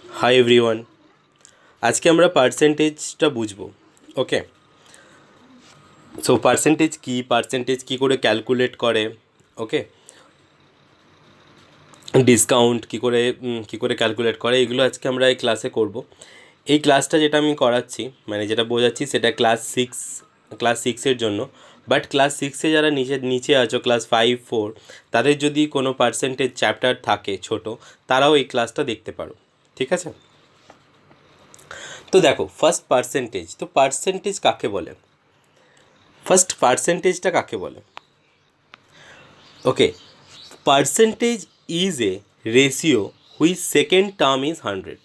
Hi everyone, আজকে আমরা পার্সেন্টেজটা বুঝবো। ওকে, সো পার্সেন্টেজ কী করে ক্যালকুলেট করে, ওকে, ডিসকাউন্ট কী করে ক্যালকুলেট করে, এগুলো আজকে আমরা এই ক্লাসে করব। এই ক্লাসটা যেটা আমি করাচ্ছি, মানে যেটা বোঝাচ্ছি, সেটা ক্লাস সিক্সের জন্য। বাট ক্লাস সিক্সে যারা নিচে আছো, ক্লাস 5, 4, তাদের যদি কোনো পার্সেন্টেজ চ্যাপ্টার থাকে ছোট, তারাও এই ক্লাসটা দেখতে পারো, ঠিক আছে? তো দেখো, পার্সেন্টেজটা কাকে বলে? Okay, percentage is a ratio which second term is 100,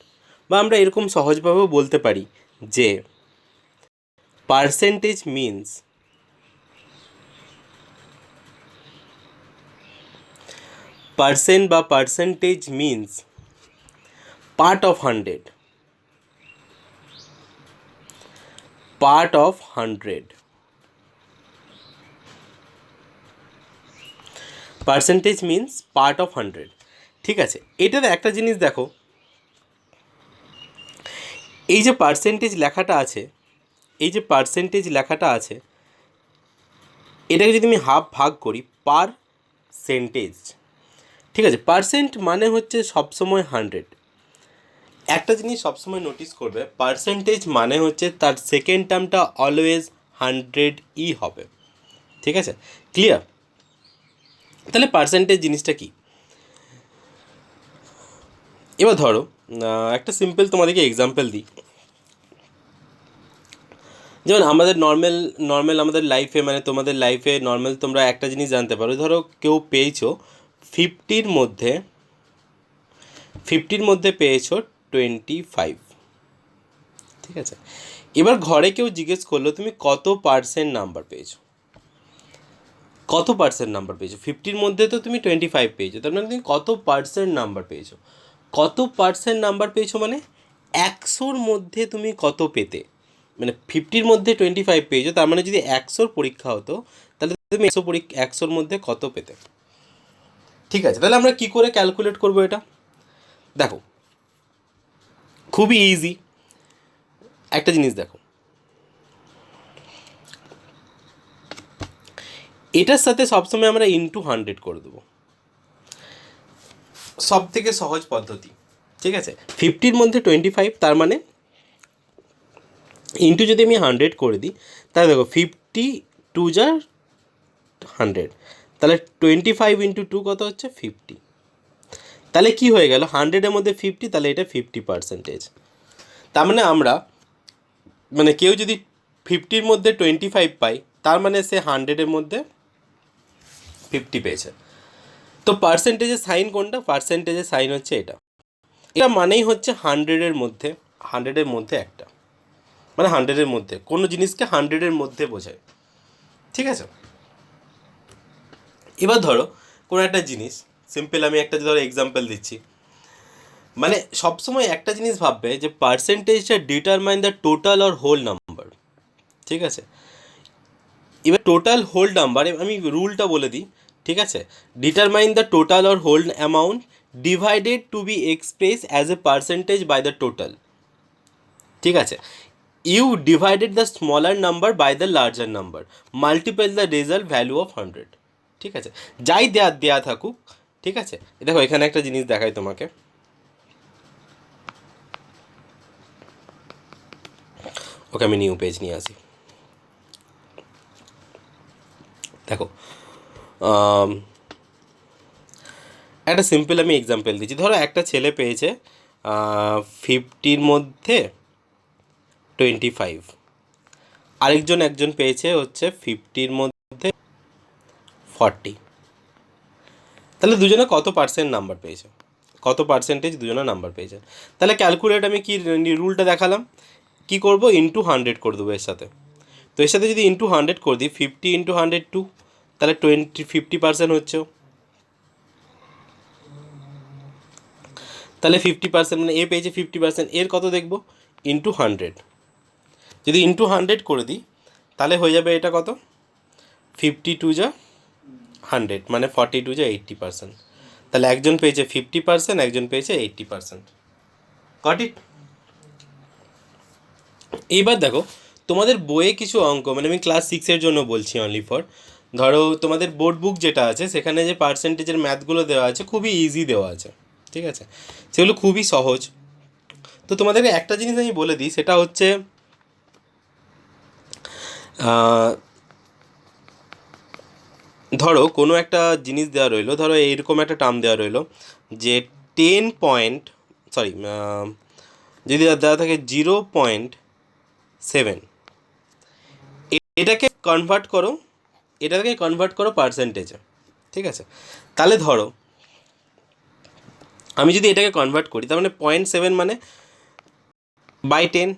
বা আমরা এরকম সহজভাবেও বলতে পারি যে percentage means percentage means part of 100, percentage means part of 100। ঠিক আছে, এটাতে একটা জিনিস দেখো, এই যে পার্সেন্টেজ লেখাটা আছে, এটাকে যদি আমি হাফ ভাগ করি, পারসেন্টেজ, ঠিক আছে? পার্সেন্ট মানে হচ্ছে সবসময় 100। একটা জিনিস সবসময় নোটিস করবে, পার্সেন্টেজ মানে হচ্ছে তার সেকেন্ড টার্মটা অলওয়েজ 100ই হবে, ঠিক আছে? ক্লিয়ার? তাহলে পার্সেন্টেজ জিনিসটা কি? এবার ধরো একটা সিম্পল তোমাদেরকে এক্সাম্পল দিই। যেমন আমাদের নর্মাল আমাদের লাইফে, মানে তোমাদের লাইফে নর্মাল তোমরা একটা জিনিস জানতে পারো, ধরো কেউ পেয়েছো 50-র মধ্যে পেয়েছো 25, ঠিক আছে? এবার ঘরে কেউ জিজ্ঞেস করলো তুমি কত পার্সেন্ট নাম্বার পেয়েছো, 50-র মধ্যে তো তুমি 25 পেয়েছো, তার মানে তুমি কত পার্সেন্ট নাম্বার পেয়েছো, মানে 100-র মধ্যে তুমি কত পেতে, মানে 50-র মধ্যে 25 পেয়েছো, তার মানে যদি 100-র পরীক্ষা হতো, তাহলে তুমি 100-র মধ্যে কত পেতে? ঠিক আছে, তাহলে আমরা কি করে ক্যালকুলেট করবো এটা? দেখো, খুবই ইজি একটা জিনিস দেখো, এটার সাথে সবসময় আমরা ইনটু 100 করে দেবো, সব থেকে সহজ পদ্ধতি, ঠিক আছে? 50-র মধ্যে 25, তার মানে ইন্টু যদি আমি 100 করে দিই, তাহলে দেখো 50 2 100, তাহলে 25 × 2 কত হচ্ছে 50। তাহলে কি হয়ে গেল, 100-এর মধ্যে 50, তাহলে এটা 50%। তার মানে মানে কেউ যদি 50-র মধ্যে 25 পায়, তার মানে সে 100-এর মধ্যে 50 পেয়েছে। তো পার্সেন্টেজের সাইন কোনটা? পার্সেন্টেজের সাইন হচ্ছে এটা মানেই হচ্ছে 100-এর মধ্যে একটা, মানে 100-এর মধ্যে কোনো জিনিসকে 100-এর মধ্যে বোঝায়, ঠিক আছে? এবার ধরো কোনো একটা জিনিস, সিম্পল আমি একটা ধরো এক্সাম্পল দিচ্ছি, মানে সবসময় একটা জিনিস ভাববে যে পার্সেন্টেজটা determine the total or whole number, ঠিক আছে? এবার টোটাল হোল নাম্বার, আমি রুলটা বলে দিই, ঠিক আছে? Determine the total or whole amount divided to be express as a percentage by the total, ঠিক আছে? You divided the smaller number by the larger number, multiply the result value of 100, ঠিক আছে? যাই দেয়া থাকুক, ঠিক আছে? দেখো এখানে একটা জিনিস দেখাই তোমাকে, ওকে আমি নিউ পেজ নিয়ে আসি। দেখো একটা সিম্পল আমি এক্সাম্পল দিচ্ছি, ধরো একটা ছেলে পেয়েছে 50-র মধ্যে 25, একজন পেয়েছে হচ্ছে 50-র মধ্যে 40, তাহলে দুজনে কত পার্সেন্ট নাম্বার পেয়েছে, কত পার্সেন্টেজ দুজনে নাম্বার পেয়েছে? তাহলে ক্যালকুলেট আমি কি রুলটা দেখালাম, কি করব, ইন্টু 100 করে দেবো এর সাথে। তো এর সাথে যদি ইন্টু 100 করে দিই, 50 × 100 2, তাহলে 50% হচ্ছে, তাহলে 50%, মানে এ পেয়েছে 50%, এর কত দেখবো, ইন্টু 100, যদি ইন্টু 100 করে দিই, তাহলে হয়ে যাবে এটা কত, 50 × 100, মানে 42 × 80%। তাহলে একজন পেয়েছে 50%, একজন পেয়েছে 80%। Got it? এইবার দেখো তোমাদের বইয়ে কিছু অঙ্ক, মানে আমি ক্লাস 6-এর জন্য বলছি অনলি ফর, ধরো তোমাদের বোর্ড বুক যেটা আছে সেখানে যে পার্সেন্টেজের ম্যাথগুলো দেওয়া আছে খুবই ইজি দেওয়া আছে, ঠিক আছে, সেগুলো খুবই সহজ। তো তোমাদেরকে একটা জিনিস আমি বলে দিই, সেটা হচ্ছে ধরো কোনো একটা জিনিস দেওয়া রইলো, ধরো এইরকম একটা টার্ম দেওয়া রইলো যে 10 পয়েন্ট, সরি, যদি দেওয়া থাকে 0.7, এটাকে কনভার্ট করো, এটাকে কনভার্ট করো পার্সেন্টেজে, ঠিক আছে। তাহলে ধরো আমি যদি এটাকে কনভার্ট করি, তার মানে 0.7 মানে বাই 10।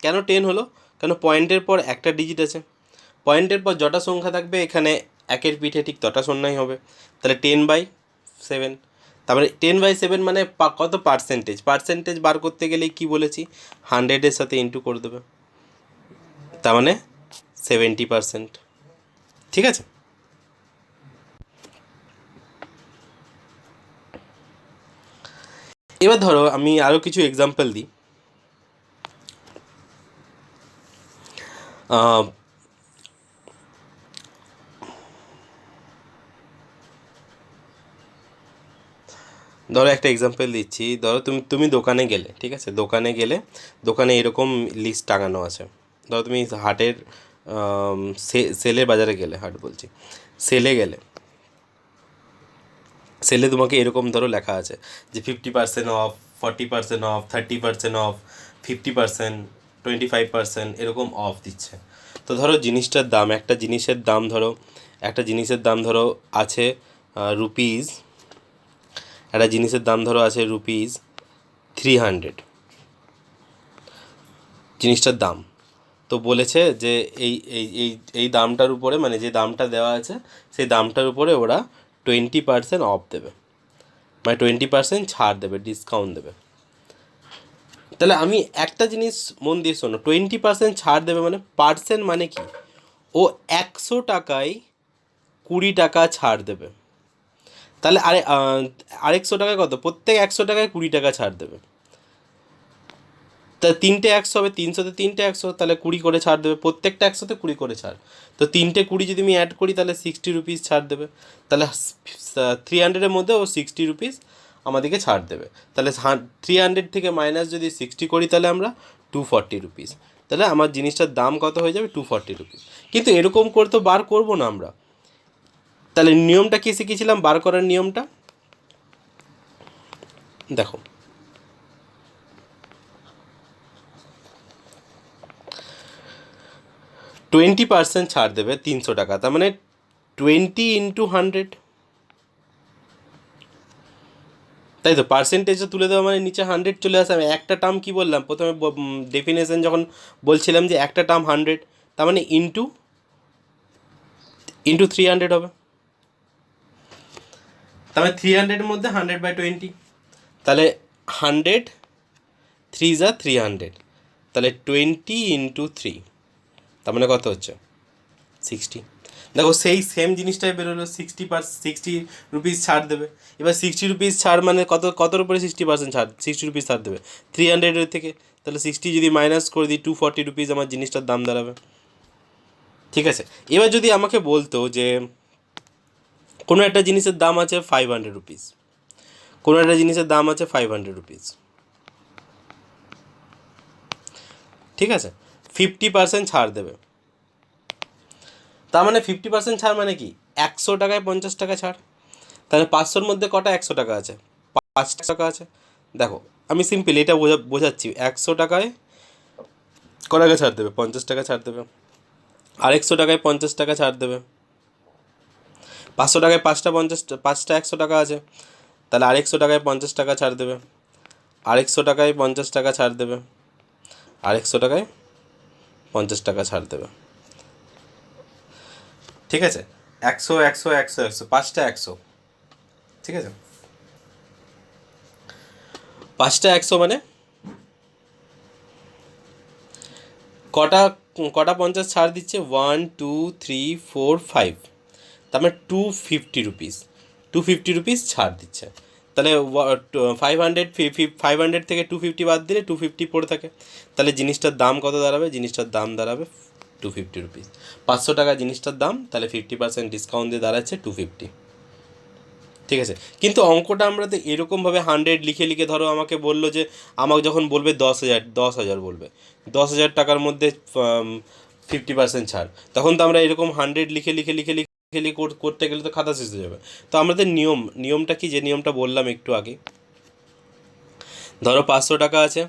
কেন 10 হলো? কেন পয়েন্টের পর একটা ডিজিট আছে, পয়েন্টের পর যটা সংখ্যা থাকবে এখানে একের পিঠে ঠিক তটা শূন্যই হবে, তাহলে 10/7। তারপরে 10/7 মানে কত পার্সেন্টেজ, পার্সেন্টেজ বার করতে গেলে কি বলেছি, 100-এর সাথে ইন্টু করে দেবে, তার মানে 70%, ঠিক আছে। এবার ধরো আমি আরও কিছু এক্সাম্পল দিই। ধরো একটা এক্সাম্পল দিচ্ছি, ধরো তুমি তুমি দোকানে গেলে, ঠিক আছে, দোকানে গেলে, দোকানে এরকম লিস্ট টাঙানো আছে। ধরো তুমি হাটের সেলের বাজারে গেলে, হাট বলছি, সেলে গেলে, সেলে তোমাকে এরকম ধরো লেখা আছে যে 50% অফ, 40% অফ, 30% অফ, 50%, 25% এরকম অফ দিচ্ছে। তো ধরো জিনিসটার দাম, একটা জিনিসের দাম ধরো, একটা জিনিসের দাম ধরো আছে রুপিস, একটা জিনিসের দাম ধরো আছে রুপিস 300, জিনিসটার দাম। তো বলেছে যে এই এই এই এই দামটার উপরে, মানে যে দামটা দেওয়া আছে সেই দামটার উপরে ওরা 20% অফ দেবে, মানে 20% ছাড় দেবে, ডিসকাউন্ট দেবে। তাহলে আমি একটা জিনিস মন দিয়ে শোনো, 20% ছাড় দেবে মানে পার্সেন্ট মানে কি, ও 100 টাকায় 20 টাকা ছাড় দেবে। তাহলে আরেকশো টাকায় কত, প্রত্যেক 100 টাকায় 20 টাকা ছাড় দেবে। তা তিনটে 100 হবে, 300-তে তিনটে 100, তাহলে 20 করে ছাড় দেবে, প্রত্যেকটা 100-তে 20 করে ছাড়। তো তিনটে 20 যদি আমি অ্যাড করি তাহলে 60 রুপিস ছাড় দেবে, তাহলে 300-এর মধ্যে ও 60 রুপিস আমাদেরকে ছাড় দেবে। তাহলে 300 থেকে মাইনাস যদি 60 করি তাহলে আমরা 240 রুপিস, তাহলে আমার জিনিসটার দাম কত হয়ে যাবে, 240 রুপিস। কিন্তু এরকম করে তো বার করবো না আমরা, তাহলে নিয়মটা কী শিখেছিলাম বার করার নিয়মটা, দেখো 20% ছাড় দেবে 300 টাকা, তার মানে 20 × 100, তাই তো। পার্সেন্টেজটা তুলে দেওয়া মানে নিচে 100 চলে আসে। আমি একটা টার্ম কী বললাম প্রথমে ডেফিনেশন যখন বলছিলাম যে একটা টার্ম 100, তার মানে ইন্টু 300 হবে, তার মানে 300-এর মধ্যে 100/20, তাহলে 100 3 × 300, তাহলে 20 × 3, তার মানে কত হচ্ছে 60। দেখো সেই সেম জিনিসটাই বেরোলো, 60 রুপিস ছাড় দেবে। এবার 60 রুপিস ছাড় মানে কতর উপরে 60% ছাড়, 60 রুপিস ছাড় দেবে 300-এর থেকে, তাহলে 60 যদি মাইনাস করে দিই 240 রুপিস আমার জিনিসটার দাম দাঁড়াবে, ঠিক আছে। এবার যদি আমাকে বলতো যে কোনো একটা জিনিসের দাম আছে 500 রুপিস, কোনো একটা জিনিসের দাম আছে 500 রুপিস, ঠিক আছে, 50% ছাড় দেবে, তার মানে 50% ছাড় মানে কি, 100 টাকায় 50 টাকা ছাড়। তাহলে 500-র মধ্যে কটা 100 টাকা আছে, 5 টাকা আছে। দেখো আমি সিম্পল এটা বোঝাচ্ছি, 100 টাকায় ক টাকা ছাড় দেবে, 50 টাকা ছাড় দেবে, আর 100 টাকায় 50 টাকা ছাড় দেবে, 500 টাকায় 5টা 100 টাকা আছে, তাহলে আর 100 টাকায় 50 টাকা ছাড় দেবে, আর 100 টাকায় 50 টাকা ছাড় দেবে, আর 100 টাকায় 50 টাকা ছাড় দেবে, ঠিক আছে। 100 100 100 100, 5টা 100, ঠিক আছে, 5টা 100 মানে কটা কটা 50 ছাড় দিচ্ছে, 1 2 3 4 5, তার মানে 250 রুপিস, 250 রুপিস ছাড় দিচ্ছে। তাহলে 500 থেকে 250 বাদ দিলে 250 পড়ে থাকে। তাহলে জিনিসটার দাম কত দাঁড়াবে? জিনিসটার দাম দাঁড়াবে 250 রুপিস। 500 টাকা জিনিসটার দাম, তাহলে 50% ডিসকাউন্ট দিয়ে দাঁড়াচ্ছে 250। ঠিক আছে, কিন্তু অঙ্কটা আমরা তো এরকমভাবে 100 লিখে লিখে, ধরো আমাকে বললো যে, আমাকে যখন বলবে 10,000 বলবে, 10,000 টাকার মধ্যে 50% ছাড়, তখন তো আমরা এরকম 100 লিখে লিখে লিখে লিখে লিখে করতে গেলে তো খাতা শেষ হয়ে যাবে। তো আমাদের নিয়মটা কি, যে নিয়মটা বললাম একটু আগে, ধরো 500 টাকা আছে,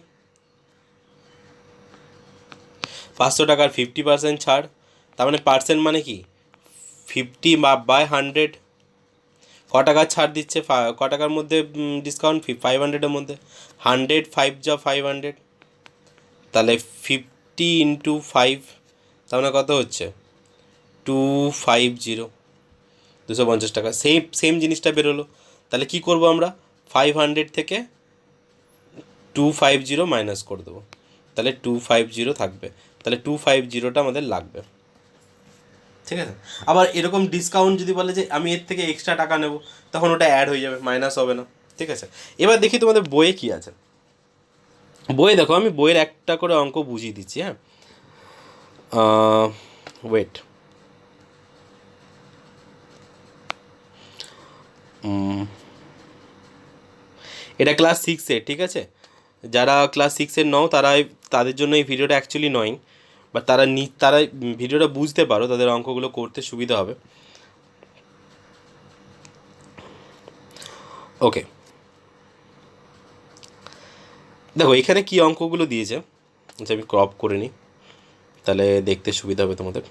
500 টাকার 50% ছাড়, তার মানে পার্সেন্ট মানে কি 50/100। ক টাকার ছাড় দিচ্ছে, ক টাকার মধ্যে ডিসকাউন্ট? 500-এর মধ্যে। 100 5 যা 500, তাহলে 50 × 5, তার মানে কত হচ্ছে 250, 250 টাকা। সেম জিনিসটা বেরোলো। তাহলে কি করব আমরা? 500 থেকে 250 মাইনাস করে দেবো, তাহলে 250 থাকবে। তাহলে 250টা আমাদের লাগবে। ঠিক আছে, আবার এরকম ডিসকাউন্ট যদি বলে যে আমি এর থেকে এক্সট্রা টাকা নেব, তখন ওটা অ্যাড হয়ে যাবে, মাইনাস হবে না। ঠিক আছে, এবার দেখি তোমাদের বইয়ে কী আছে। বইয়ে দেখো, আমি বইয়ের একটা করে অঙ্ক বুঝিয়ে দিচ্ছি। হ্যাঁ, ওয়েট, এটা ক্লাস 6-এর। ঠিক আছে, যারা ক্লাস 6-এর নও তাদের জন্য এই ভিডিওটা অ্যাকচুয়ালি নয়, বা তারা ভিডিওটা বুঝতে পারো, তাদের অঙ্কগুলো করতে সুবিধা হবে। ওকে, দেখো এখানে কি অঙ্কগুলো দিয়েছে, আচ্ছা আমি ক্রপ করে নিই, তাহলে দেখতে সুবিধা হবে তোমাদের।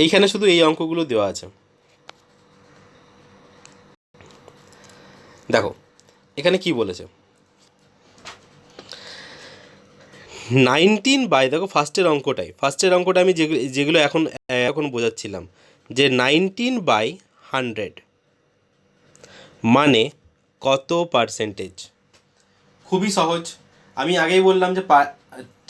এইখানে শুধু এই অঙ্কগুলো দেওয়া আছে। দেখো এখানে কি বলেছে, 19 দেখো ফার্স্টের অঙ্কটা আমি যেগুলো এখন বোঝাচ্ছিলাম, যে 19/100 মানে কত পার্সেন্টেজ। খুবই সহজ, আমি আগেই বললাম যে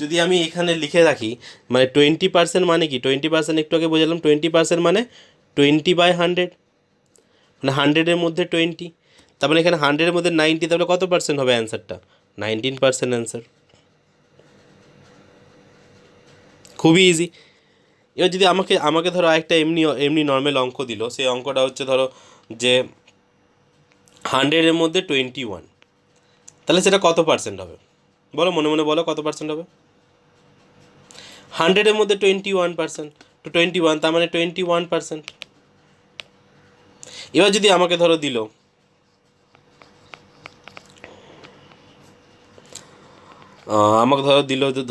যদি আমি এখানে লিখে রাখি, মানে 20% মানে কি, 20% একটু আগে বোঝালাম, 20% মানে 20/100, মানে 100-এর মধ্যে 20, তার মানে এখানে 100-এর মধ্যে 90, তাহলে কত পার্সেন্ট হবে অ্যান্সারটা? 19% অ্যান্সার। খুবই ইজি। এবার যদি আমাকে ধরো একটা এমনি নর্মাল অঙ্ক দিল, সেই অঙ্কটা হচ্ছে ধরো যে 100-এর মধ্যে 21, তাহলে সেটা কত পার্সেন্ট হবে? বলো, মনে মনে বলো কত পার্সেন্ট হবে। 100-এর মধ্যে 21%, তো 21, তার মানে 21%। এবার যদি আমাকে ধরো দিল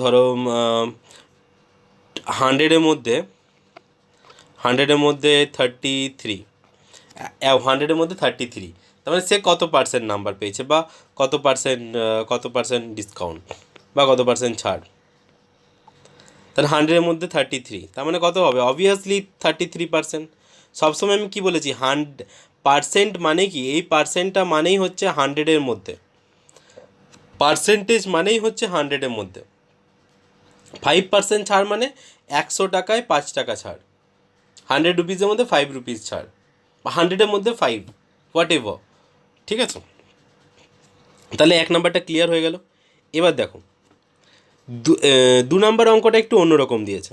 ধরো 100-এর মধ্যে 33, 100-এর মধ্যে 33, তার মানে সে কত পার্সেন্ট নাম্বার পেয়েছে, বা কত পার্সেন্ট ডিসকাউন্ট, বা কত পার্সেন্ট ছাড়। তাহলে 100-এর মধ্যে 33, তার মানে কত হবে? অবভিয়াসলি 33%। সবসময় আমি কি বলেছি, পার্সেন্ট মানে কি, এই পার্সেন্টটা মানেই হচ্ছে 100-এর মধ্যে, পার্সেন্টেজ মানেই হচ্ছে 100-এর মধ্যে। 5% ছাড় মানে 100 টাকায় 5 টাকা ছাড়, 100 রুপিসের মধ্যে 5 রুপিস ছাড়, বা 100-এর মধ্যে 5, হোয়াট এভার। ঠিক আছে, তাহলে 1 নাম্বারটা ক্লিয়ার হয়ে গেল। এবার দেখো 2 নাম্বার অঙ্কটা একটু অন্যরকম দিয়েছে।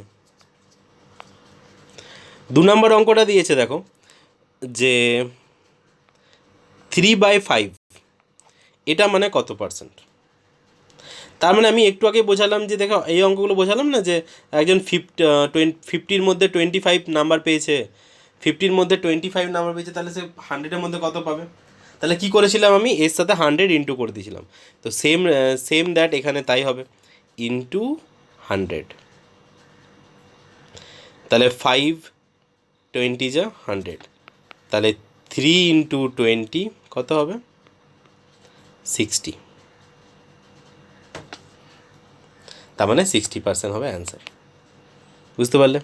2 নাম্বার অঙ্কটা দিয়েছে, দেখো যে 3/5 এটা মানে কত পার্সেন্ট। তার মানে আমি একটু আগে বোঝালাম যে, দেখো এই অঙ্কগুলো বোঝালাম না, যে একজন 50-র মধ্যে 25 নাম্বার পেয়েছে, 50-র মধ্যে 25 নাম্বার পেয়েছে, তাহলে সে 100-এর মধ্যে কত পাবে? তাহলে কি করেছিলাম আমি, এর সাথে 100 ইন্টু করে দিয়েছিলাম। তো সেম দ্যাট এখানে তাই হবে, ইন্টু 100। তাহলে 5 20 যা 100, তাহলে 3 × 20 কত হবে? 60, তার মানে 60% হবে অ্যান্সার। বুঝতে পারলে?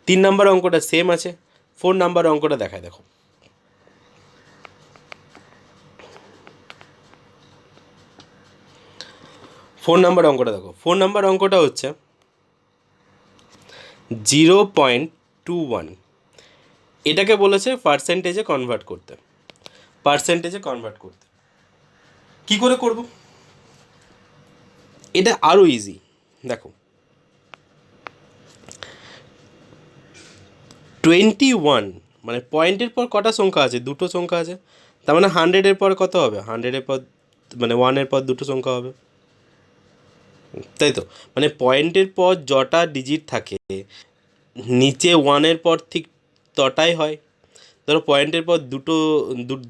3 নাম্বার অঙ্কটা সেম আছে। 4 নাম্বার অঙ্কটা দেখায়, দেখো 4 নাম্বার অঙ্কটা দেখো। 4 নাম্বার অঙ্কটা হচ্ছে 0.21, এটাকে বলেছে পার্সেন্টেজে কনভার্ট করতে। পার্সেন্টেজে কনভার্ট করতে। কি করে করব? এটা আরও ইজি। দেখো 21 মানে পয়েন্টের পর কটা সংখ্যা আছে? দুটো সংখ্যা আছে। তার মানে 100-এর পর কত হবে? 100-এর পর মানে 1-এর পর দুটো সংখ্যা হবে, তাই তো? মানে পয়েন্টের পর যটা ডিজিট থাকে নিচে 1-এর পর ঠিক তটাই হয়। ধরো পয়েন্টের পর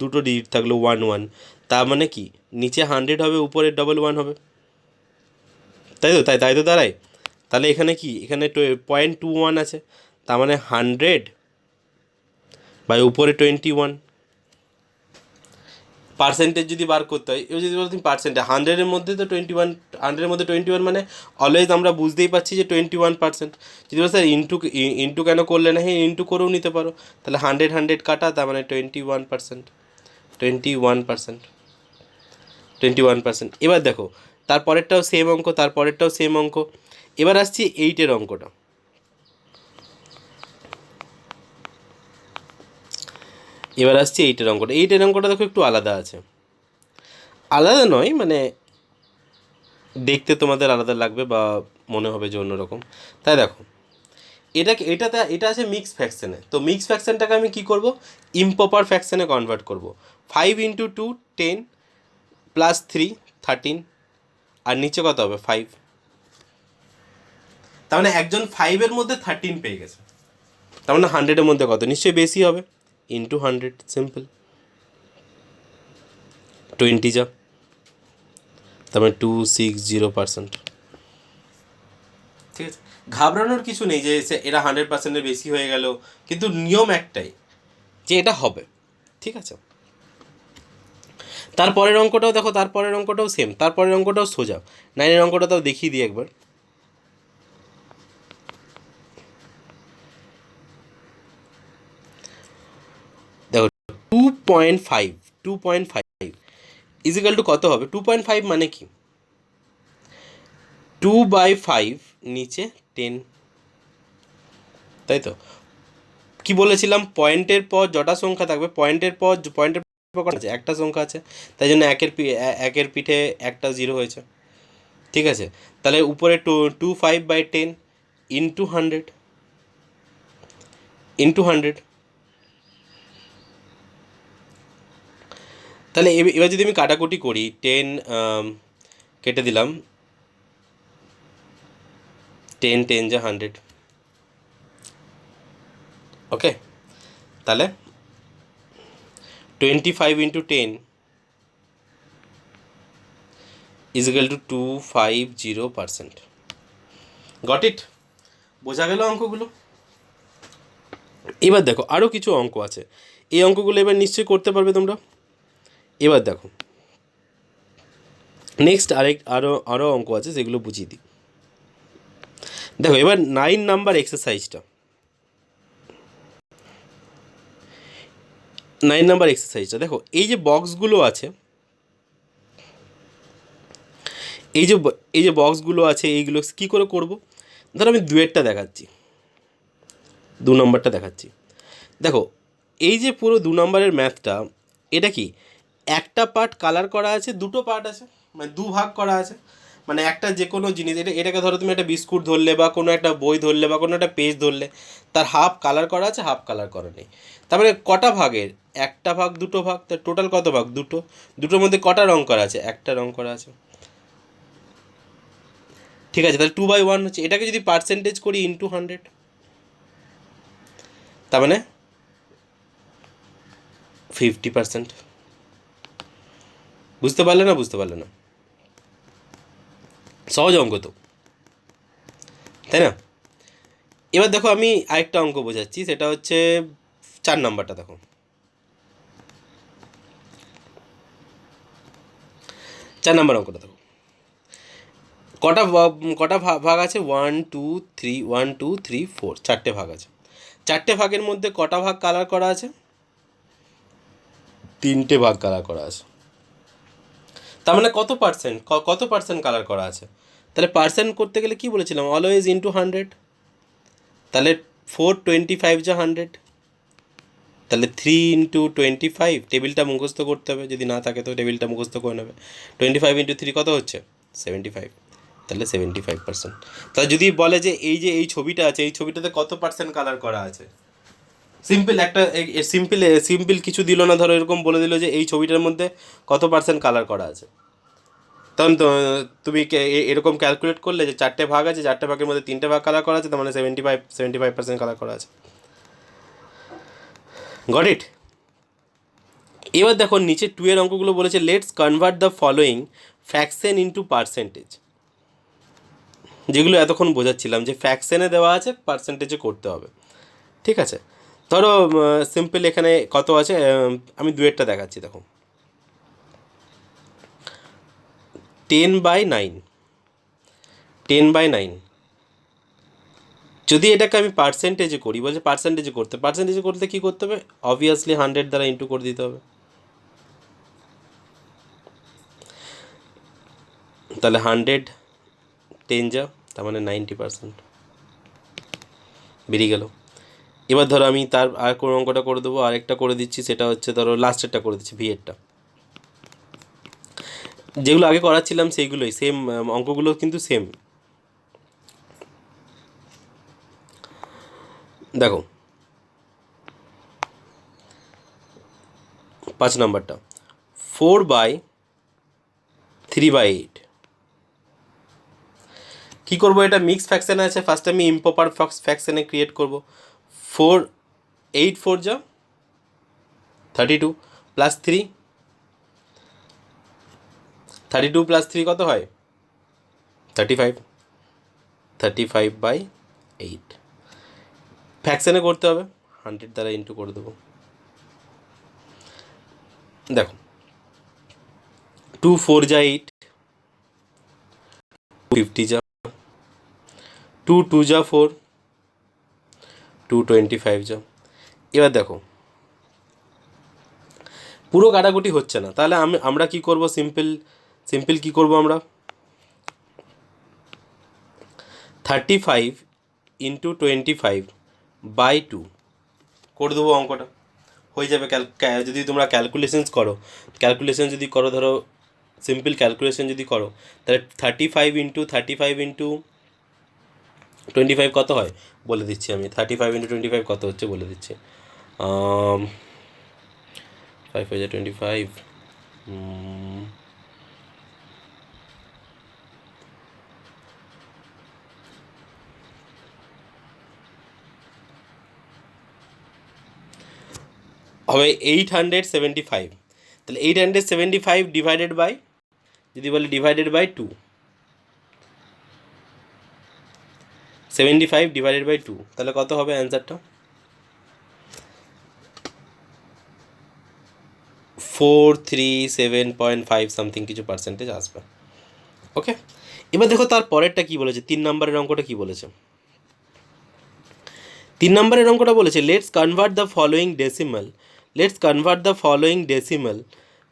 দুটো ডিজিট থাকলো 1 1, তার মানে কি নিচে 100 হবে, উপরে 1 হবে, তাই তো? তাই তো দাঁড়ায়। তাহলে এখানে কি, এখানে 0.21 আছে, তার মানে 100 বাই উপরে 21। পার্সেন্টেজ যদি বার করতে হয়, এবার যদি বলো তুমি পার্সেন্টেজ 100-এর মধ্যে তো 21, 100-এর মধ্যে 21 মানে অলওয়েজ আমরা বুঝতেই পারছি যে 21%। যদি বলো স্যার ইন্টু কেন করলে না, হ্যাঁ ইন্টু করেও নিতে পারো। তাহলে 100 কাটা, তার মানে 21%, 21%, 21%। এবার দেখো তারপরেরটাও সেম অঙ্ক, তারপরেরটাও সেম অঙ্ক। এবার আসছি 8-এর অঙ্কটা। এইটের অঙ্কটা দেখো একটু আলাদা আছে। আলাদা নয় মানে দেখতে তোমাদের আলাদা লাগবে বা মনে হবে যে অন্যরকম। তাই দেখো এটা আছে মিক্স ফ্র্যাকশানে। তো মিক্স ফ্র্যাকশানটাকে আমি কী করব? ইমপ্রপার ফ্র্যাকশানে কনভার্ট করব। 5 × 2 10 + 3 13, আর নিচে কত হবে? 5। তার মানে একজন 5-এর মধ্যে 13 পেয়ে গেছে, তার মানে 100-এর মধ্যে কত? নিশ্চয়ই বেশি হবে, ইন্টু 100, সিম্পল। 20 যা, তার মানে 260%। ঠিক আছে, ঘাবড়ানোর কিছু নেই যে এরা 100%-এর বেশি হয়ে গেল, কিন্তু নিয়ম একটাই যে এটা হবে। ঠিক আছে, তারপরের অঙ্কটাও দেখো, তারপরের অঙ্কটাও সেম, তারপরের অঙ্কটাও সোজা। 9-এর অঙ্কটা তাও দেখিয়ে দিই একবার। দেখো 2.5 ইজিক্যাল টু কত হবে? 2.5 মানে কি? 2/5 নিচে 10, তাই তো? কি বলেছিলাম? পয়েন্টের পর যটা সংখ্যা থাকবে, পয়েন্টের পর কটা আছে? একটা সংখ্যা আছে, তাই জন্য একের পিঠে একটা 0 হয়েছে। ঠিক আছে, তাহলে উপরে 25/10 ইন্টু 100, তাহলে এবার যদি আমি কাটাকুটি করি, 10 কেটে দিলাম, 10 10 যা 100। ওকে, তাহলে 25 × 10 = 250%। Got it? বোঝা গেল অঙ্কগুলো? এবার দেখো আরও কিছু অঙ্ক আছে, এই অঙ্কগুলো এবার নিশ্চয়ই করতে পারবে তোমরা। এবার দেখো নেক্সট আরও অঙ্ক আছে, সেগুলো বুঝিয়ে দিই। দেখো এবার 9 নাম্বার এক্সারসাইজটা, 9 নাম্বার এক্সারসাইজটা দেখো, এই যে বক্সগুলো আছে, এই যে বক্সগুলো আছে, এইগুলো কী করে করব? ধরো আমি 2-এরটা দেখাচ্ছি, 2 নম্বরটা দেখাচ্ছি। দেখো এই যে পুরো 2 নম্বরের ম্যাথটা, এটা কি একটা পার্ট কালার করা আছে, দুটো পার্ট আছে, মানে দুভাগ করা আছে। মানে একটা যে কোনো জিনিস, এটাকে ধরো তুমি একটা বিস্কুট ধরলে বা কোনো একটা বই ধরলে বা কোনো একটা পেজ ধরলে, তার হাফ কালার করা আছে, হাফ কালার করা নেই। তারপরে কটা ভাগের? একটা ভাগ, দুটো ভাগ, তার টোটাল কত ভাগ? দুটো। দুটোর মধ্যে কটা রং করা আছে? একটা রং করা আছে। ঠিক আছে, তাহলে 2/1 হচ্ছে। এটাকে যদি পার্সেন্টেজ করি ইন্টু 100, তার মানে 50%। বুঝতে পারলে না? সহজ অঙ্ক তো, তাই না? এবার দেখো আমি আরেকটা অঙ্ক বোঝাচ্ছি, সেটা হচ্ছে 4 নাম্বারটা। দেখো 4 নাম্বার অঙ্কটা দেখো, কটা ভাগ আছে? 1 2 3, 1 2 3 4, 4টে ভাগ আছে। 4টে ভাগের মধ্যে কটা ভাগ কালার করা আছে? 3টে ভাগ কালার করা আছে। তার মানে কত পার্সেন্ট কালার করা আছে? তাহলে পার্সেন্ট করতে গেলে কি বলেছিলাম? Always into 100। তাহলে 425 যা 100, তাহলে 3 × 25, টেবিলটা মুখস্থ করতে হবে, যদি না থাকে তো টেবিলটা মুখস্থ করে নেবে। 25 × 3 কত হচ্ছে? 75। তাহলে 75%। তাহলে যদি বলে যে এই ছবিটা আছে, এই ছবিটাতে কত পার্সেন্ট কালার করা আছে, সিম্পল একটা সিম্পল কিছু দিল না, ধরো এরকম বলে দিল যে এই ছবিটার মধ্যে কত পার্সেন্ট কালার করা আছে, তখন তো তুমি এরকম ক্যালকুলেট করলে যে 4টে ভাগ আছে, 4টে ভাগের মধ্যে 3টে ভাগ কালার করা আছে, তার মানে 75% কালার করা আছে। Got it? এবার দেখো নিচে 2 এর অঙ্কগুলো বলেছে let's convert the following fraction into percentage, যেগুলো এতক্ষণ বোঝাচ্ছিলাম যে ফ্র্যাকশনে দেওয়া আছে, পার্সেন্টেজে করতে হবে। ঠিক আছে, ধরো সিম্পল এখানে কত আছে, আমি 2-এরটা দেখাচ্ছি। দেখো 10/9, 10/9 যদি এটাকে আমি পার্সেন্টেজে করি, বলছে পার্সেন্টেজে করতে কী করতে হবে? অবভিয়াসলি 100 দ্বারা ইন্টু করে দিতে হবে। তাহলে 100 10 যা, তার মানে 90% বেরিয়ে গেল। এবার ধরো আমি তার আর কোনো অঙ্কটা করে দেবো, আরেকটা করে দিচ্ছি, সেটা হচ্ছে ধরো লাস্টেরটা করে দিচ্ছি, ভিএরটা। যেগুলো আগে করাচ্ছিলাম সেইগুলোই সেম, অঙ্কগুলো কিন্তু সেম। দেখো 5 নম্বরটা 4/3/8। কী করবো? এটা মিক্স ফ্র্যাকশানে আছে, ফার্স্টে আমি ইম্প্রপার ফ্র্যাকশানে ক্রিয়েট করবো। 4 8 4 যা 32 প্লাস 3, 32 প্লাস 3 কত হয়? 35, 35/8। ফ্র্যাকশানে করতে হবে, 100 দ্বারা ইন্টু করে দেবো। দেখো 2 4 যা 8, 50 যা, 2 2 যা 4, 225 যা। এবার দেখো পুরো কাটাকুটি হচ্ছে না, তাহলে আমরা কি করব? সিম্পল কি করব আমরা? 35 × 25/2 করে দেবো, অঙ্কটা হয়ে যাবে। যদি তোমরা ক্যালকুলেশন যদি করো, ধরো সিম্পল ক্যালকুলেশন যদি করো, তাহলে 35 × 25 কত হয় বলে দিচ্ছি আমি। 35 × 25 কত হচ্ছে বলে দিচ্ছি। 5 × 25, হবে 875। তাহলে 875 ডিভাইডেড বাই, যদি বলে ডিভাইডেড বাই 2, 75 ডিভাইডেড বাই 2, তাহলে কত হবে অ্যান্সারটা? 437.5 সামথিং কিছু পার্সেন্টেজ আসবে। ওকে, এবার দেখো তার পরেরটা কী বলেছে, 3 নম্বরের অঙ্কটা কী বলেছে। 3 নম্বরের অঙ্কটা বলেছে let's convert the following decimal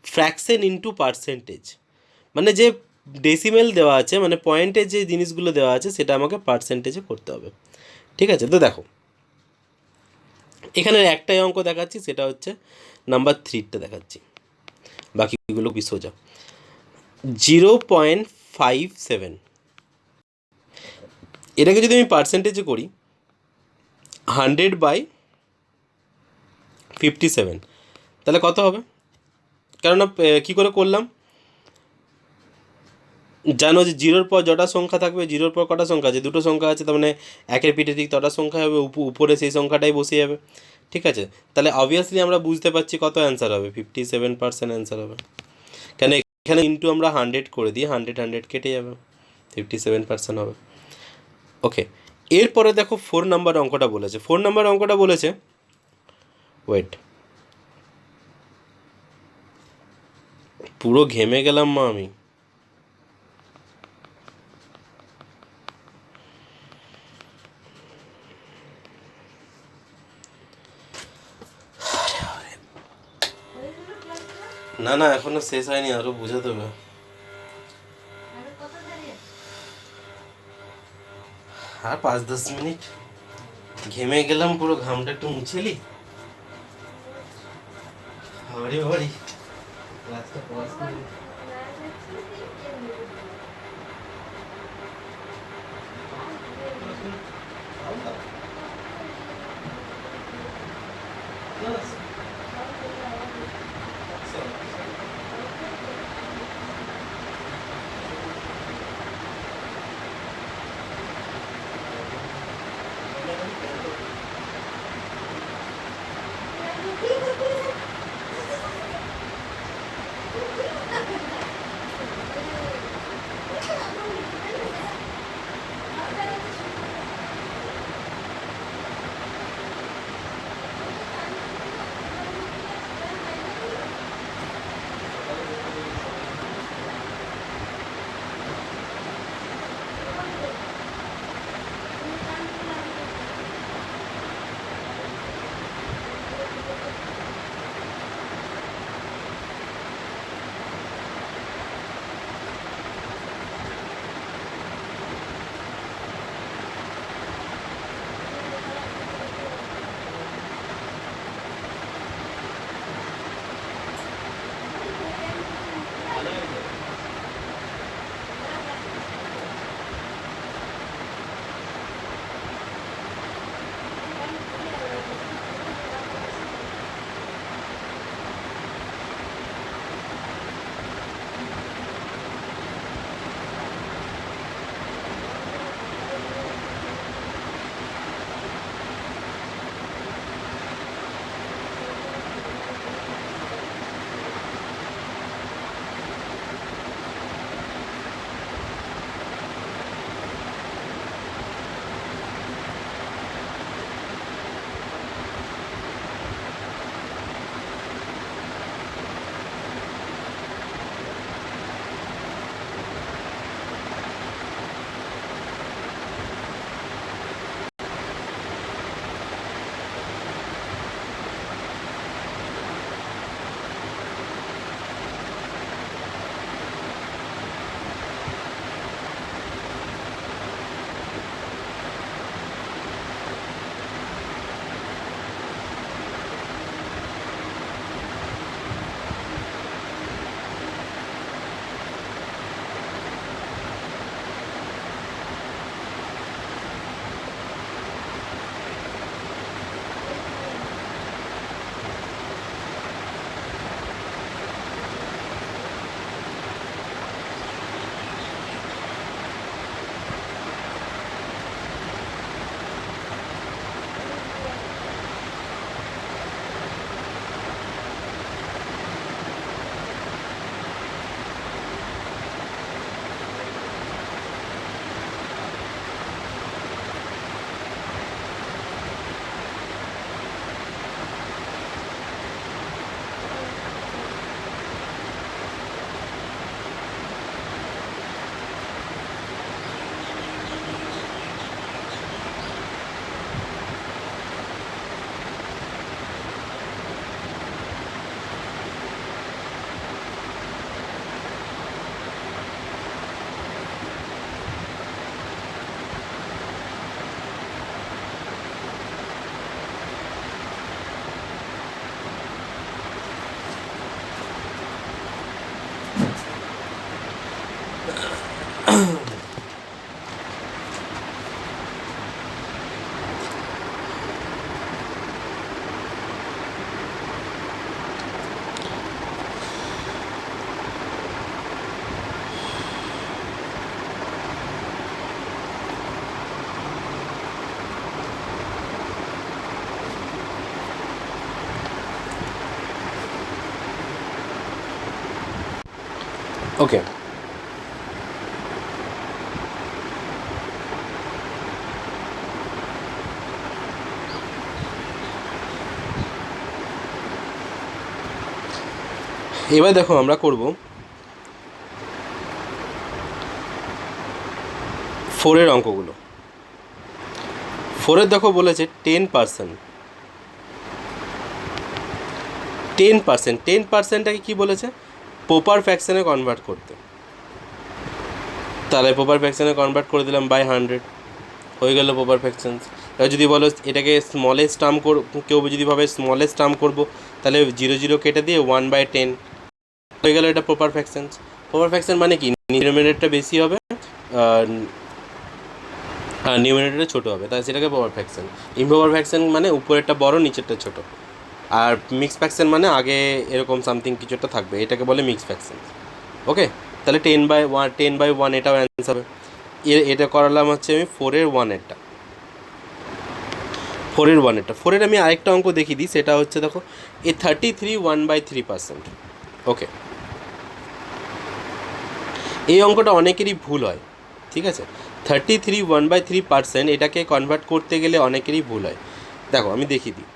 fraction into percentage. মানে যে ডেসিমেল দেওয়া আছে, মানে পয়েন্টের যে জিনিসগুলো দেওয়া আছে, সেটা আমাকে পার্সেন্টেজে করতে হবে। ঠিক আছে, তো দেখো এখানে একটাই অঙ্ক দেখাচ্ছি, সেটা হচ্ছে নাম্বার 3টা দেখাচ্ছি, বাকিগুলো কি সোজা। 0.57, এটাকে যদি আমি পার্সেন্টেজে করি 100/57, তাহলে কত হবে? কেননা কী করে করলাম জানো যে জিরোর পর যটা সংখ্যা থাকবে, জিরোর পর কটা সংখ্যা আছে? দুটো সংখ্যা আছে, তার মানে একের পিঠে ঠিক তটা সংখ্যা হবে, উপরে সেই সংখ্যাটাই বসে যাবে। ঠিক আছে, তাহলে অবভিয়াসলি আমরা বুঝতে পারছি কত অ্যান্সার হবে, 57% অ্যান্সার হবে। কেন এখানে ইন্টু আমরা 100 করে দিই, 100 কেটে যাবে, 57% হবে। ওকে, এরপরে দেখো 4 নম্বর অঙ্কটা বলেছে। ওয়েট, পুরো ঘেমে গেলাম মা আমি। না এখনো শেষ হয়নি, আরো বোঝাতে হবে। আর 5-10 মিনিট, ঘেমে গেলাম পুরো, ঘামটা একটু মুছে নি। বাবারি বাবারি ক্লাসটা পজ করে ওকে, এবার দেখো আমরা করব 4-এর অঙ্কগুলো। 4-এর দেখো বলেছে 10%। 10%টাকে কী বলেছে? প্রপার ফ্র্যাকশানে কনভার্ট করতে। তাহলে প্রপার ফ্র্যাকশানে কনভার্ট করে দিলাম বাই 100, হয়ে গেল প্রপার ফ্র্যাকশানস। এবার যদি বলো এটাকে স্মলেস্ট টার্ম কেউ যদি ভাবে স্মলেস্ট টার্ম করবো, তাহলে 0 কেটে দিয়ে 1/10 হয়ে গেল, এটা প্রপার ফ্র্যাকশন। প্রপার ফ্র্যাকশন মানে কি, ডিনোমিনেটরটা বেশি হবে আর নিউমিনেটরটা ছোটো হবে, তাই সেটাকে প্রপার ফ্র্যাকশন। ইমপ্রপার ফ্র্যাকশন মানে উপরেরটা বড় নিচেরটা ছোটো। আর মিক্স ফ্র্যাকশন মানে আগে এরকম সামথিং কিছু একটা থাকবে, এটাকে বলে মিক্স ফ্র্যাকশন। ওকে, তাহলে 10/1 এটাও অ্যান্সার হবে। এটা করালাম হচ্ছে আমি 4/1 4/1 আমি আরেকটা অঙ্ক দেখিয়ে দিই, সেটা হচ্ছে দেখো এ 33 1/3%। ওকে, এই অঙ্কটা অনেকেরই ভুল হয়, ঠিক আছে। 33 1/3% এটাকে কনভার্ট করতে গেলে অনেকেরই ভুল হয়। দেখো আমি দেখিয়ে দিই,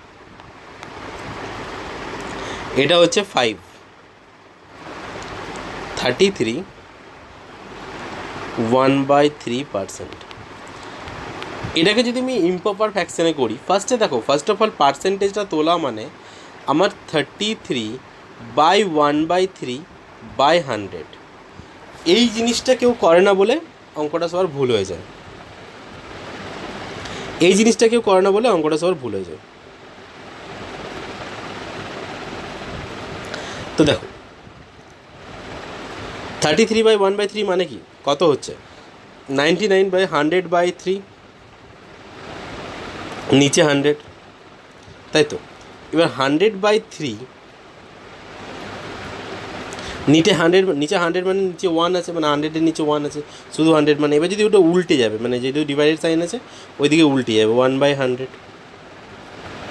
এটা হচ্ছে 5, 33 1/3%। এটাকে যদি আমি ইমপ্রপার ফ্র্যাকশানে করি, ফার্স্ট অফ অল পার্সেন্টেজটা তোলা মানে আমার 33/1/3/100। এই জিনিসটা কেউ করে না বলে অঙ্কটা সবার ভুল হয়ে যায়। তো দেখো 33/1/3 মানে কি, কত হচ্ছে 99/100/3, নিচে 100, তাই তো। এবার 100/3, নিচে 100 মানে নিচে 1 আছে, মানে 100-এর নিচে 1 আছে, শুধু 100 মানে এবার যদি ওটা উল্টে যাবে, মানে যেহেতু ডিভাইডেড সাইন আছে ওইদিকে উল্টে যাবে 1/100,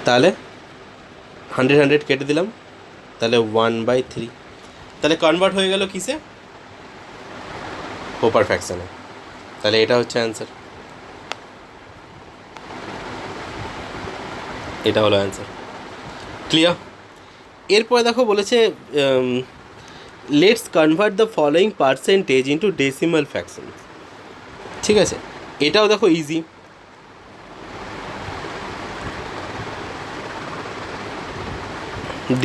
তাহলে 100 কেটে দিলাম, তাহলে 1/3, তাহলে কনভার্ট হয়ে গেল কিসে, প্রপার ফ্র্যাকশানে। তাহলে এটা হচ্ছে অ্যান্সার, এটা হলো অ্যান্সার। ক্লিয়ার? এরপরে দেখো বলেছে let's convert the following percentage into decimal fraction. ঠিক আছে, এটাও দেখো ইজি।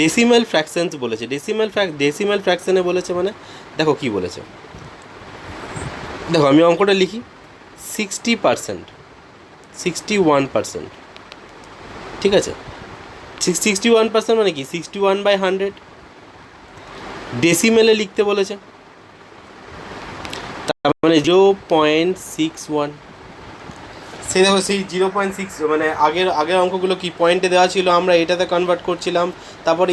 ডেসিমাল ফ্র্যাকশনস বলেছে, ডেসিমাল ফ্র্যাকশনে বলেছে মানে দেখো কি বলেছে, দেখো আমি অঙ্কটা লিখি, 60%, 61%, ঠিক আছে। 61% মানে কি 61/100, ডেসিমেলে লিখতে বলেছে, তার মানে 0.61। সেই দেখো সেই 0.6 মানে আগের অঙ্কগুলো কি পয়েন্টে দেওয়া ছিল, আমরা এটাতে কনভার্ট করছিলাম, তারপরে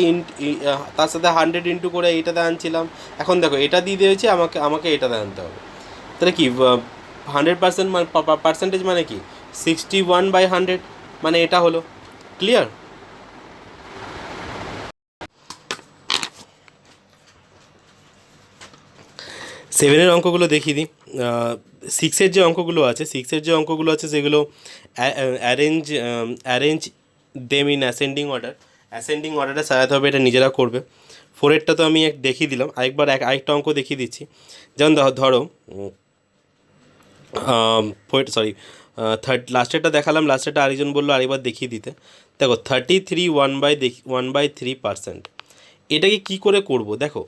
তার সাথে 100 ইন্টু করে এইটাতে আনছিলাম। এখন দেখো এটা দিয়ে দিয়েছে, আমাকে এটাতে আনতে হবে। তাহলে কি 100% পার্সেন্টেজ মানে কি 61/100, মানে এটা হলো। ক্লিয়ার? সেভেনের অঙ্কগুলো দেখিয়ে দিই। সিক্সের যে অঙ্কগুলো আছে সেগুলো অ্যারেঞ্জ দেম ইন অ্যাসেন্ডিং অর্ডারে সাজাতে হবে, এটা নিজেরা করবে। ফোরেরটা তো আমি দেখিয়ে দিলাম, আরেকটা অঙ্ক দেখিয়ে দিচ্ছি। যেমন ধরো লাস্টেরটা দেখালাম, লাস্টেরটা আরেকজন বললো আরেকবার দেখিয়ে দিতে। দেখো 33 1/3%, এটাকে কী করে করবো দেখো,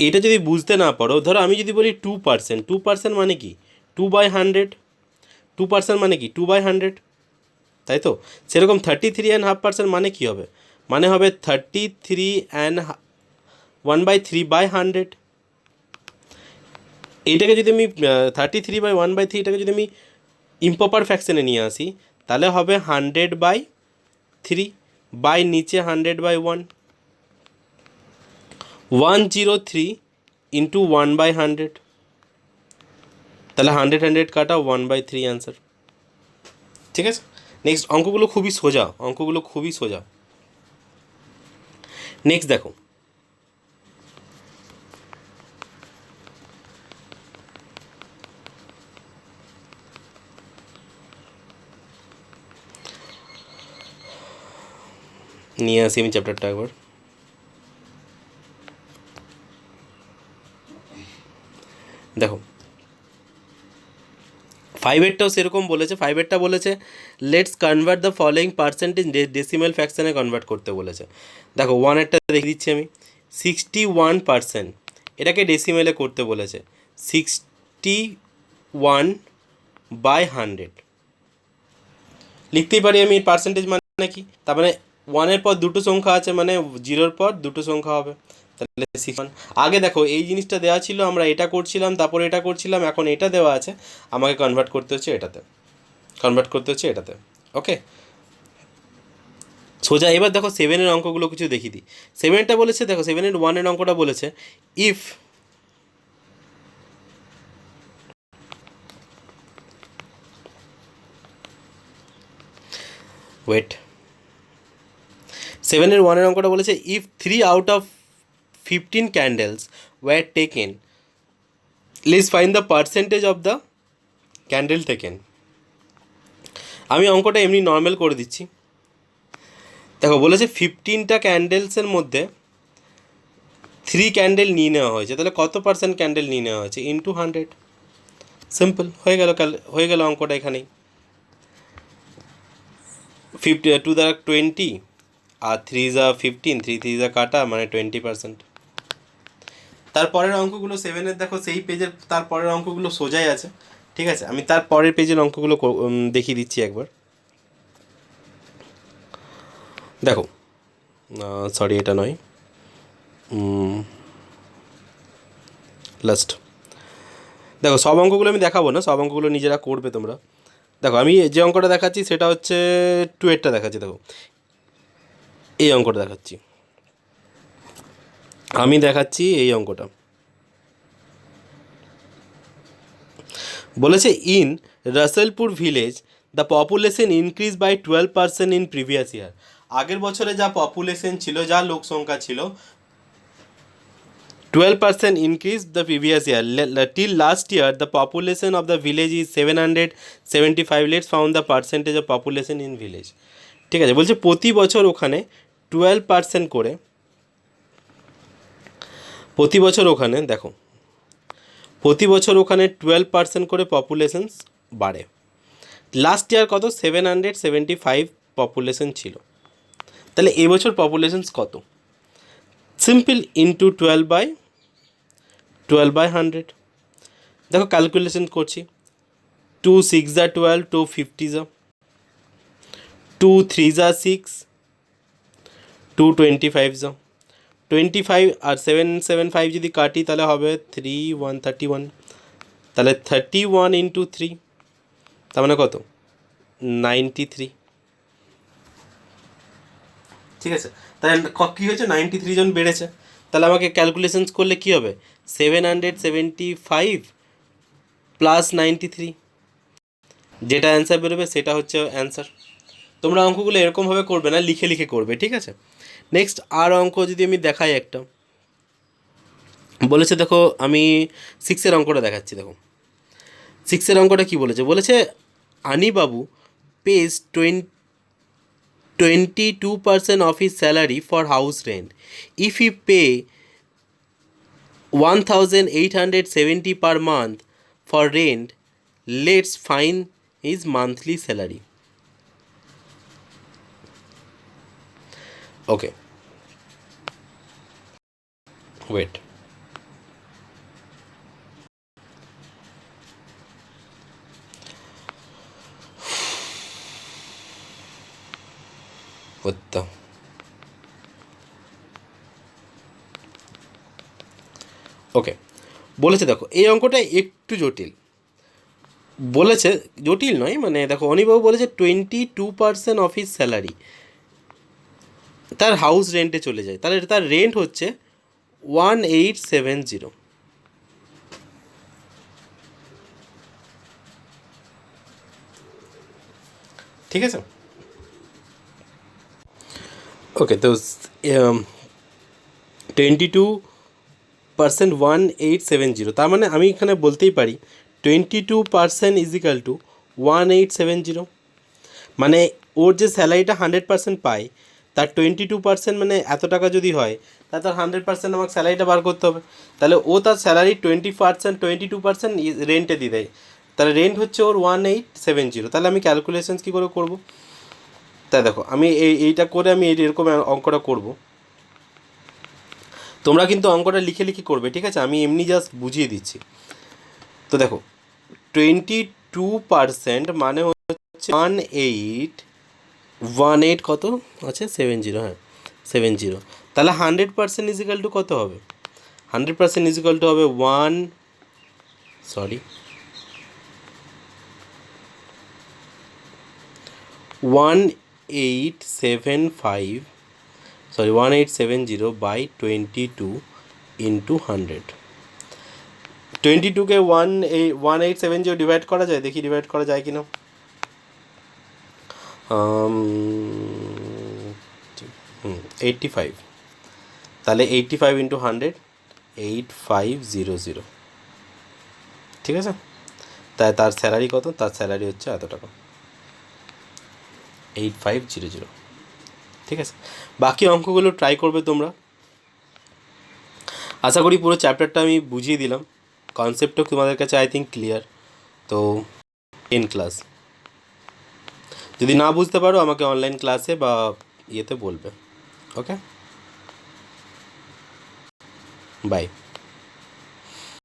এটা যদি বুঝতে না পারো, ধরো আমি যদি বলি 2% মানে কি 2/100, 2% মানে কি 2/100, তাই তো। সেরকম 33.5% মানে কী হবে, মানে হবে 33.1/3/100। এইটাকে যদি আমি 33/1/3 এটাকে যদি আমি ইমপ্রপার ফ্র্যাকশানে নিয়ে আসি, তাহলে হবে 100/3 বাই নিচে 100/1, 103 ইন্টু 1/100, তাহলে 100 কাটা 1/3 অ্যান্সার। ঠিক আছে, নেক্সট অঙ্কগুলো খুবই সোজা। নেক্সট দেখো, নিয়ে আসি আমি চ্যাপ্টারটা একবার। দেখো 5-এরটাও সেরকম বলেছে, 5-এরটা বলেছে let's convert the following percentage decimal ফ্র্যাকশানে কনভার্ট করতে বলেছে। দেখো 1-এরটা দেখে দিচ্ছি আমি, 61%, এটাকে ডেসিমেলে করতে বলেছে 61/100। লিখতেই পারি আমি পার্সেন্টেজ মানে কি, তার মানে ওয়ানের পর দুটো সংখ্যা আছে, মানে জিরোর পর দুটো সংখ্যা হবে, তাহলে 6। আগে দেখো এই জিনিসটা দেওয়া ছিল, আমরা এটা করছিলাম, তারপর এটা করছিলাম, এখন এটা দেওয়া আছে, আমাকে কনভার্ট করতে হচ্ছে এটাতে। ওকে, সোজা। এবার দেখো সেভেনের অঙ্কগুলো কিছু দেখিয়ে দিই। সেভেনটা বলেছে, দেখো সেভেনের ওয়ানের অঙ্কটা বলেছে, ইফ ওয়েট, সেভেনের ওয়ানের অঙ্কটা বলেছে if 3 out of 15 candles were taken, please find the percentage of the candle taken. আমি অঙ্কটা এমনি নর্মাল করে দিচ্ছি। দেখো বলেছে 15টা ক্যান্ডেলসের মধ্যে 3 ক্যান্ডেল নিয়ে নেওয়া হয়েছে, তাহলে কত পার্সেন্ট ক্যান্ডেল নিয়ে নেওয়া হয়েছে, ইন্টু 100। সিম্পল, হয়ে গেল অঙ্কটা এখানেই। 2 দ্বারা 20 আর 3 যা 15, 3 যা কাটা, মানে 20%। তারপরের অঙ্কগুলো সেভেনের দেখো সেই পেজের তারপরের অঙ্কগুলো সোজাই আছে, ঠিক আছে। আমি তার পরের পেজের অঙ্কগুলো দেখিয়ে দিচ্ছি একবার। দেখো, সরি এটা নয়, লাস্ট। দেখো সব অঙ্কগুলো আমি দেখাবো না, সব অঙ্কগুলো নিজেরা করবে তোমরা। দেখো আমি যে অঙ্কটা দেখাচ্ছি সেটা হচ্ছে 2 দেখাচ্ছি। দেখো এই অঙ্কটা দেখাচ্ছি, আমি দেখাচ্ছি এই অঙ্কটা। বলেছে in Raselpur village the population increase by 12% in previous year. আগের বছরে যা পপুলেশন ছিল, যা লোক সংখ্যা ছিল, 12% increase the previous year. Till last year, the population of the village is 775. Let's found the percentage of population in village. ঠিক আছে, বলছে প্রতি বছর ওখানে 12% করে, প্রতি বছর ওখানে দেখো, প্রতি বছর ওখানে 12% করে পপুলেশন বাড়ে। লাস্ট ইয়ার কত, 775 পপুলেশন ছিল। তাহলে এবছর পপুলেশন কত? Simple, into 12/100। দেখো ক্যালকুলেশন করছি, 2 6 যা 12, 2 50 যা, 2 3 যা 6, 2 25 যা, 25 আর 775 যদি কাটি তাহলে হবে 3 131, তাহলে 31 ইন্টু 3, তার মানে কত, 93। ঠিক আছে, তাহলে কী হয়েছে, 93 জন বেড়েছে। তাহলে আমাকে ক্যালকুলেশনস করলে কী হবে, 775 প্লাস 93, যেটা অ্যান্সার বেরোবে সেটা হচ্ছে অ্যান্সার। তোমরা অঙ্কগুলো এরকমভাবে করবে না, লিখে লিখে করবে, ঠিক আছে। নেক্সট আর অঙ্ক যদি আমি দেখাই একটা, বলেছে দেখো আমি 6-এর অঙ্কটা দেখাচ্ছি। দেখো 6-এর অঙ্কটা কী বলেছে, বলেছে আনিবাবু page 22% of his salary for house rent. If he pay 1870 per month for rent, let's find his monthly salary. Okay, wait. What the? ওকে, বলেছে দেখো এই অঙ্কটা একটু জটিল, বলেছে জটিল নয়, মানে দেখো অনিবাবু বলেছে 22% অফ হিজ স্যালারি তার হাউস রেন্টে চলে যায়, তাহলে তার রেন্ট হচ্ছে 1870। ঠিক আছে, ওকে। তো 22% 1870, তার মানে আমি এখানে বলতেই পারি 22% ইজিক্যাল টু 1870। মানে ওর যে স্যালারিটা 100% পায়, তার 22% মানে এত টাকা যদি হয়, তাহলে তার 100% আমাকে স্যালারিটা বার করতে হবে। তাহলে ও তার স্যালারি 22% রেন্টে দিয়ে দেয়, তাহলে রেন্ট হচ্ছে ওর 1870। তাহলে আমি ক্যালকুলেশনস কী করে করবো, তাই দেখো আমি এইটা করে আমি এরকম অঙ্কটা করব। তোমরা কিন্তু অঙ্কটা লিখে লিখে করবে, ঠিক আছে, আমি এমনি জাস্ট বুঝিয়ে দিচ্ছি। তো দেখো 22% মানে হচ্ছে 18 কত আছে 70, হ্যাঁ 70, তাহলে 100% ইজিক্যাল টু কত হবে? 100% ইজিক্যাল টু হবে 1870 বাই 22 ইন্টু 100। 22কে 1870 ডিভাইড করা যায়, দেখি ডিভাইড করা যায় কি না। 85, তাহলে 85 ইন্টু 100, 8500, ঠিক আছে। তাই তার স্যালারি কত? তার স্যালারি হচ্ছে এত টাকা, 8500, ঠিক আছে। বাকি অঙ্কগুলো ট্রাই করবে তোমরা। আশা করি পুরো চ্যাপ্টারটা আমি বুঝিয়ে দিলাম, কনসেপ্টও তোমাদের কাছে আই থিঙ্ক ক্লিয়ার। তো 10 ক্লাস যদি না বুঝতে পারো আমাকে অনলাইন ক্লাসে বা ইয়েতে বলবে। ওকে, বাই।